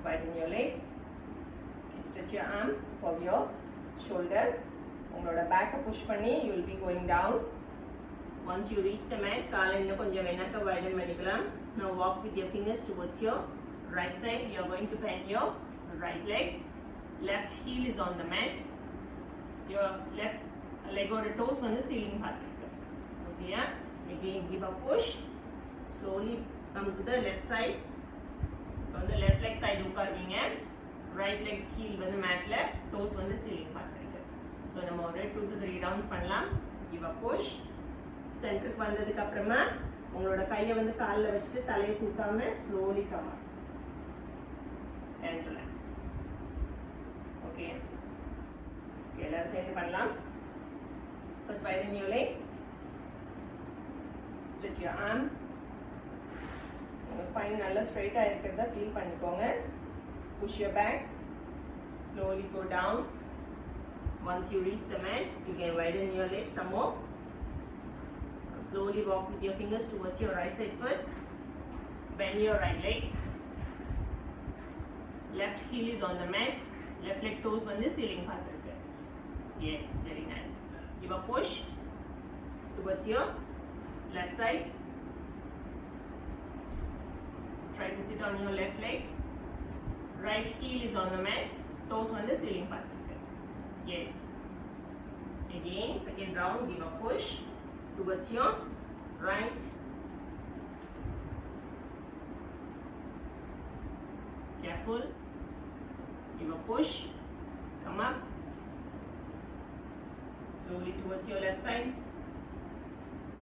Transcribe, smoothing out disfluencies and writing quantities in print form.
Widen your legs. Okay, stretch your arm for your shoulder. உங்களோட back push பண்ணி you will be going down. Once you reach the mat, காலை இன்னும் கொஞ்சம் வேணாக்க widen பண்ணிக்கலாம். Now walk with your fingers towards your right side. You are going to bend your right leg. Left heel is on the mat. Your left leg or toes on the ceiling பார்த்திருக்கு. Okay, yeah? Again give a push. Slowly come to the left side. On the left leg side உட்காருவீங்க. Right leg heel வந்து மேட்ல, toes வந்து ceiling பார்த்திருக்கு. So நம்ம ஒரு 2 to 3 rounds பண்ணலாம். Give a push. சென்டருக்கு வந்ததுக்கு அப்புறமா உங்களோட கையை வந்து காலில் வச்சுட்டு தலையை தூக்காம slowly come up and relax. Okay. Okay, எல்லாரும் சேர்ந்து பண்ணலாம். First widen your legs. Stretch your arms. உங்க spine நல்லா straight-ஆ இருக்கிறத feel பண்ணிக்கோங்க. Push your back. Slowly go down. Once you reach the mat, you can widen your legs some more. Slowly walk with your fingers towards your right side first. Bend your right leg. Left heel is on the mat. Left leg toes on the ceiling பார்த்திருக்கு. Yes, very nice. Give a push towards your left side. Try to sit on your left leg. Right heel is on the mat. Toes on the ceiling பார்த்திருக்கு. Yes. Again, second round, give a push towards your right. Careful. Give a push. Come up. Slowly towards your left side.